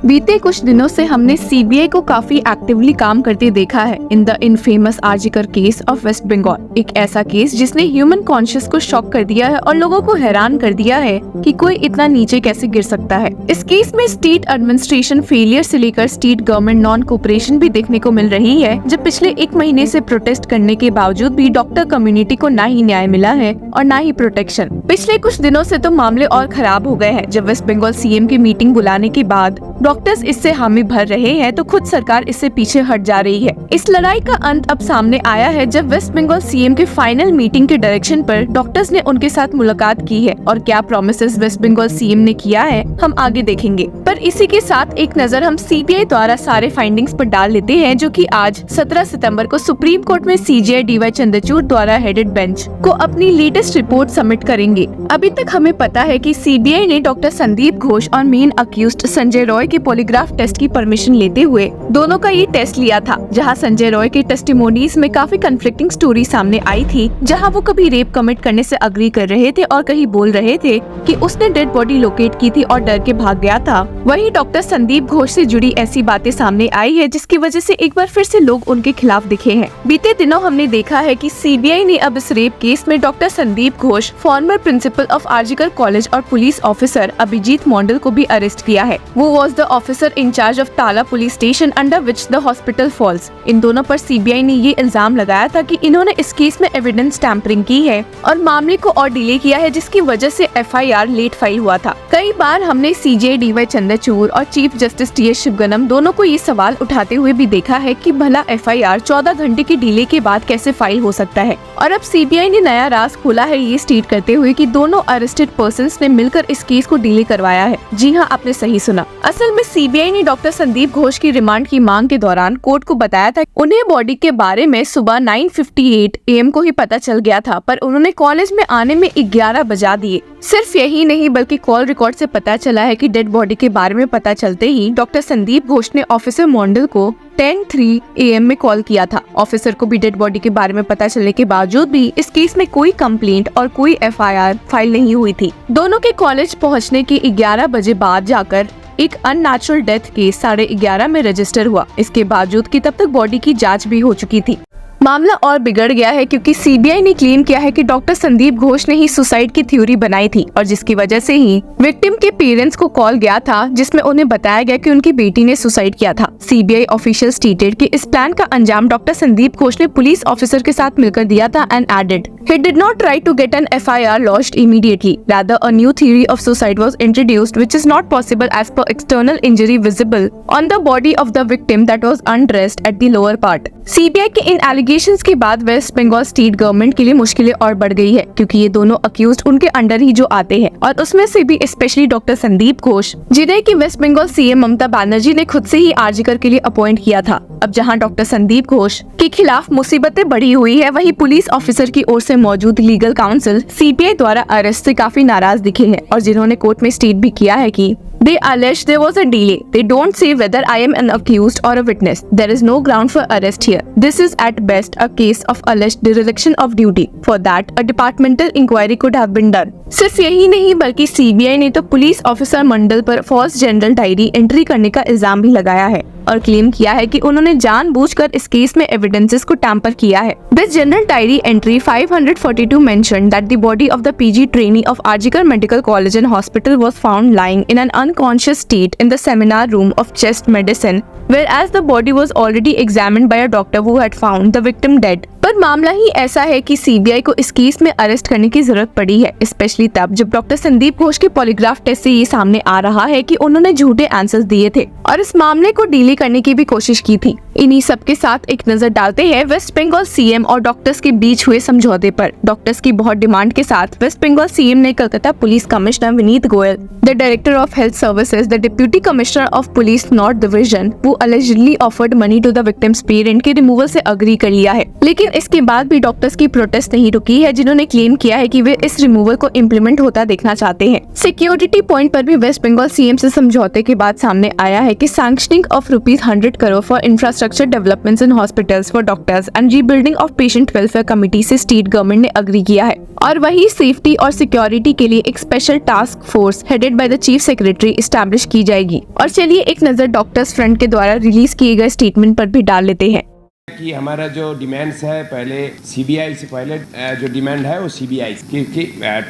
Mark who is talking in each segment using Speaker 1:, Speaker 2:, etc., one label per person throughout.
Speaker 1: बीते कुछ दिनों से हमने सीबीआई को काफी एक्टिवली काम करते देखा है in the infamous RG Kar case of West Bengal. एक ऐसा केस जिसने ह्यूमन कॉन्शियस को शॉक कर दिया है और लोगों को हैरान कर दिया है कि कोई इतना नीचे कैसे गिर सकता है। इस केस में स्टेट एडमिनिस्ट्रेशन फेलियर से लेकर स्टेट गवर्नमेंट नॉन कोऑपरेशन भी देखने को मिल रही है, जब पिछले एक महीने से प्रोटेस्ट करने के बावजूद भी डॉक्टर कम्युनिटी को ना ही न्याय मिला है और ना ही प्रोटेक्शन। पिछले कुछ दिनों से तो मामले और खराब हो गए हैं, जब वेस्ट बंगाल सीएम की मीटिंग बुलाने के बाद डॉक्टर्स इससे हामी भर रहे हैं तो खुद सरकार इससे पीछे हट जा रही है। इस लड़ाई का अंत अब सामने आया है जब वेस्ट बंगाल सीएम के फाइनल मीटिंग के डायरेक्शन पर डॉक्टर्स ने उनके साथ मुलाकात की है और क्या प्रॉमिसेस वेस्ट बंगाल सीएम ने किया है हम आगे देखेंगे। पर इसी के साथ एक नजर हम सीबीआई द्वारा सारे फाइंडिंग्स पर डाल लेते हैं, जो कि आज 17 सितंबर को सुप्रीम कोर्ट में सीजेआई डीवाई चंद्रचूड़ द्वारा हेडेड बेंच को अपनी लेटेस्ट रिपोर्ट सबमिट करेंगे। अभी तक हमें पता है कि सीबीआई ने डॉक्टर संदीप घोष और मेन अक्यूज्ड संजय रॉय के पॉलीग्राफ टेस्ट की परमिशन लेते हुए दोनों का ये टेस्ट लिया था, जहां संजय रॉय के टेस्टिमोनीज में काफी कंफ्लिक्टिंग स्टोरी सामने आई थी, जहां वो कभी रेप कमिट करने से अग्री कर रहे थे और कहीं बोल रहे थे कि उसने डेड बॉडी लोकेट की थी और डर के भाग गया था। वहीं डॉक्टर संदीप घोष से जुड़ी ऐसी बातें सामने आई है जिसकी वजह से एक बार फिर से लोग उनके खिलाफ दिखे हैं। बीते दिनों हमने देखा है कि सीबीआई ने अब इस रेप केस में doctor Sandip Ghosh, former principal of R G Kar college और पुलिस ऑफिसर अभिजीत मंडल को भी अरेस्ट किया है। वो was the officer in charge of Tala police station under which the hospital falls. इन दोनों पर सीबीआई ने ये इल्जाम लगाया था कि इन्होंने इस केस में एविडेंस टैंपरिंग की है और मामले को और डिले किया है, जिसकी वजह से एफआईआर लेट फाइल हुआ था। कई बार हमने सीजेआई डीवाई चंद्रचूड़ और चीफ जस्टिस टीएस शिवगनम दोनों को ये सवाल उठाते हुए भी देखा है कि भला एफआईआर 14 घंटे की डिले के बाद कैसे फाइल हो सकता है। और अब सीबीआई ने नया राज खोला है, ये स्टेट करते हुए कि दोनों अरेस्टेड पर्संस ने मिलकर इस केस को डिले करवाया है। जी हाँ, आपने सही सुना। असल में सीबीआई ने डॉक्टर संदीप घोष की रिमांड की मांग के दौरान कोर्ट को बताया था उन्हें बॉडी के बारे में सुबह 9:58 AM को ही पता चल गया था, पर उन्होंने कॉलेज में आने में 11 बजा दिए। सिर्फ यही नहीं बल्कि कॉल रिकॉर्ड से पता चला है कि डेड बॉडी के बारे में पता चलते ही डॉक्टर संदीप घोष ने ऑफिसर मंडल को 10:03 AM में कॉल किया था। ऑफिसर को भी डेड बॉडी के बारे में पता चलने के बावजूद भी इस केस में कोई कंप्लेंट और कोई एफआईआर फाइल नहीं हुई थी। दोनों के कॉलेज पहुंचने के 11 बजे बाद जाकर एक अननेचुरल डेथ केस 11:30 में रजिस्टर हुआ। इसके बावजूद कि तब तक बॉडी की जांच भी हो चुकी थी। मामला और बिगड़ गया है क्योंकि सीबीआई ने क्लेम किया है कि डॉक्टर संदीप घोष ने ही सुसाइड की थ्योरी बनाई थी और जिसकी वजह से ही विक्टिम के पेरेंट्स को कॉल गया था, जिसमें उन्हें बताया गया कि उनकी बेटी ने सुसाइड किया था। सीबीआई ऑफिशियल स्टेटेड कि इस प्लान का अंजाम डॉक्टर संदीप घोष ने पुलिस ऑफिसर के साथ मिलकर दिया था and added he did not try to get an FIR lodged immediately. Rather, a new theory of suicide was introduced, which is not possible as per external injury visible on the body of the victim that was undressed at the lower part. CBI के इन allegations के बाद waste Bengal state government के लिए मुश्किलें और बढ़ गई है, क्योंकि ये दोनों अक्यूज्ड उनके अंडर ही जो आते हैं और उसमें से भी स्पेशली डॉक्टर संदीप घोष, जिन्हें कि वेस्ट बंगाल सीएम ममता बनर्जी ने खुद से ही आर्जिकर के लिए अपॉइंट किया था। अब जहां डॉक्टर संदीप घोष के खिलाफ मुसीबतें बढ़ी हुई है, वहीं पुलिस ऑफिसर की ओर से मौजूद लीगल काउंसिल सीबीआई द्वारा अरेस्ट से काफी नाराज दिखे हैं और जिन्होंने कोर्ट में स्टेट भी किया है कि they allege there was a delay. They don't say whether I am an accused or a witness. There is no ground for arrest here. This is at best a case of alleged dereliction of duty. For that, a departmental inquiry could have been done. सिर्फ यही नहीं बल्कि CBI ने तो police officer मंडल पर false general diary entry करने का इल्जाम भी लगाया है और क्लेम किया है कि उन्होंने जानबूझकर इस केस में एविडेंसेस को टैंपर किया है। This general diary entry 542 mentioned that the body of the PG trainee of Arjiker Medical College and Hospital was found lying in an unconscious state in the seminar room of chest medicine, whereas the body was already examined by a doctor who had found the victim dead. पर मामला ही ऐसा है कि CBI को इस case में arrest करने की जरूरत पड़ी है, स्पेशली तब जब डॉक्टर संदीप घोष के पॉलीग्राफ टेस्ट से ये सामने आ रहा है कि उन्होंने झूठे आंसर्स दिए थे और इस मामले को डिले करने की भी कोशिश की थी। इन्हीं सब के साथ एक नजर डालते हैं वेस्ट बंगाल सीएम और डॉक्टर्स के बीच हुए समझौते पर। डॉक्टर्स की बहुत डिमांड के साथ वेस्ट बंगाल सीएम ने Calcutta police commissioner Vineet Goyal, the director of health services, the deputy commissioner of police north division, वो allegedly offered money to the victim's parent के रिमूवल से अग्री कर लिया है। लेकिन लेकिन इसके बाद भी डॉक्टर्स की प्रोटेस्ट नहीं रुकी है, जिन्होंने क्लेम किया है कि वे इस रिमूवल को इम्प्लीमेंट होता देखना चाहते हैं। सिक्योरिटी पॉइंट पर भी वेस्ट बंगाल सीएम से समझौते के बाद सामने आया है कि sanctioning of ₹100 crore for infrastructure developments in hospitals for doctors and rebuilding of patient welfare committee से स्टेट गवर्नमेंट ने अग्री किया है। और वही सेफ्टी और सिक्योरिटी के लिए एक special task force headed by the chief secretary establish की जाएगी। और चलिए एक नजर डॉक्टर्स फ्रंट के द्वारा रिलीज किए गए स्टेटमेंट पर भी डाल लेते हैं
Speaker 2: कि हमारा जो डिमांड्स है, पहले सीबीआई से पहले जो डिमांड है वो सीबीआई क्योंकि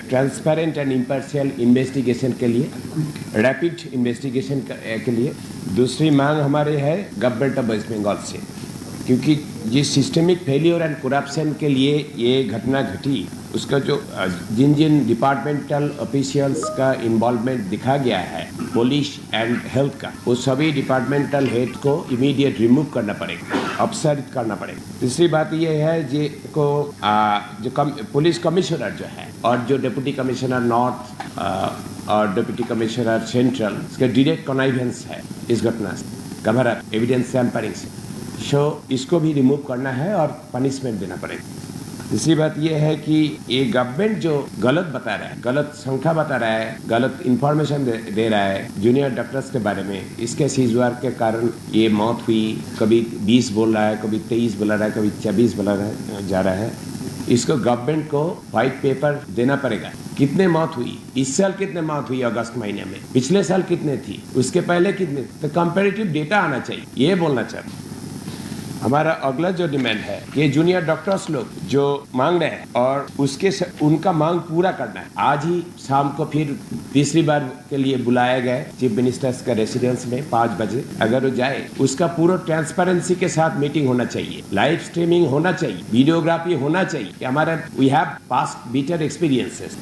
Speaker 2: ट्रांसपेरेंट एंड इम्पार्शियल इन्वेस्टिगेशन के लिए, रैपिड इन्वेस्टिगेशन के लिए। दूसरी मांग हमारे है गवर्नमेंट ऑफ वेस्ट बंगाल से, क्योंकि जिस सिस्टमिक फेलियर एंड करप्शन के लिए ये घटना घटी, उसका जो जिन जिन डिपार्टमेंटल ऑफिशियल्स का इन्वॉल्वमेंट दिखा गया है, पुलिस एंड हेल्थ का, वो सभी डिपार्टमेंटल हेड को इमीडिएट रिमूव करना पड़ेगा, अपसारित करना पड़ेगा। तीसरी बात ये है जो पुलिस कमिश्नर जो है और जो डिप्टी कमिश्नर नॉर्थ और डिप्टी कमिश्नर सेंट्रल, इसका डायरेक्ट कॉन्नाइवेंस है इस घटना से, कवर अप एविडेंस टैम्परिंग से, इसको भी रिमूव करना है और पनिशमेंट देना पड़ेगा। दूसरी बात यह है कि ये गवर्नमेंट जो गलत बता रहा है, गलत संख्या बता रहा है, गलत इंफॉर्मेशन दे रहा है जूनियर डॉक्टर्स के बारे में, इसके सीजवार के कारण ये मौत हुई। कभी 20 बोल रहा है, कभी 23 बोला रहा है, कभी 24 बोला जा रहा है। इसको गवर्नमेंट को व्हाइट पेपर देना पड़ेगा, कितने मौत हुई, इस साल कितने मौत हुई अगस्त महीने में, पिछले साल कितने थी, उसके पहले कितने, तो कंपेरेटिव डेटा आना चाहिए, ये बोलना चाहिए। हमारा अगला जो डिमांड है, ये जूनियर डॉक्टर्स लोग जो मांग रहे हैं और उनका मांग पूरा करना है। आज ही शाम को फिर तीसरी बार के लिए बुलाया गया चीफ मिनिस्टर्स का रेसिडेंस में 5 बजे। अगर वो जाए, उसका पूरा ट्रांसपेरेंसी के साथ मीटिंग होना चाहिए, लाइव स्ट्रीमिंग होना चाहिए, वीडियोग्राफी होना चाहिए कि हमारा we have past bitter experiences.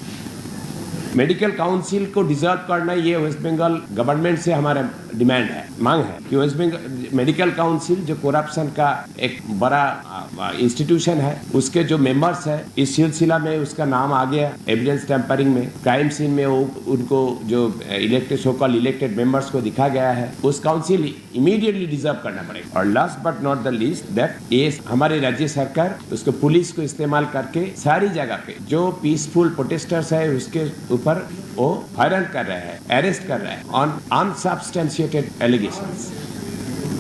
Speaker 2: Medical council को डिजर्व करना, ये वेस्ट बंगाल गवर्नमेंट से हमारा डिमांड है, मांग है कि वेस्ट बंगाल मेडिकल काउंसिल जो करप्शन का एक बड़ा इंस्टीट्यूशन है, उसके जो मेंबर्स है, इस सिलसिला में उसका नाम आ गया एविडेंस टैम्परिंग में, क्राइम सीन में उनको जो इलेक्टेड मेंबर्स को दिखा गया है, उस काउंसिल इमीडिएटली डिजर्व करना पड़ेगा। और last but not the least that ये हमारे राज्य सरकार उसको पुलिस को इस्तेमाल करके सारी जगह पे जो पीसफुल प्रोटेस्टर्स है उसके ऊपर वो फायर कर रहे हैं, अरेस्ट कर रहे हैं ऑन अनसब्सटेंशिएटेड एलिगेशंस।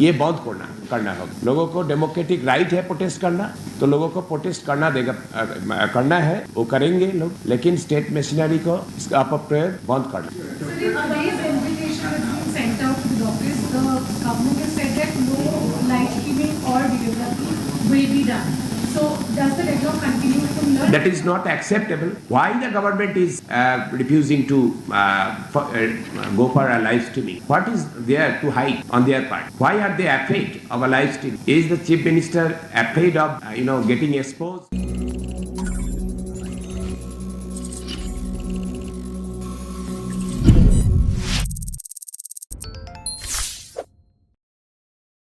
Speaker 2: ये बंद करना होगा। लोगों को डेमोक्रेटिक राइट है प्रोटेस्ट करना, तो लोगों को प्रोटेस्ट करना है, वो करेंगे लोग, लेकिन स्टेट मशीनरी को इसका अपप्रयोग बंद करना।
Speaker 3: So does the deadlock continue from here?
Speaker 2: That is not acceptable. Why the government is refusing to go for a live streaming? What is there to hide on their part? Why are they afraid of a live stream? Is the chief minister afraid of getting exposed?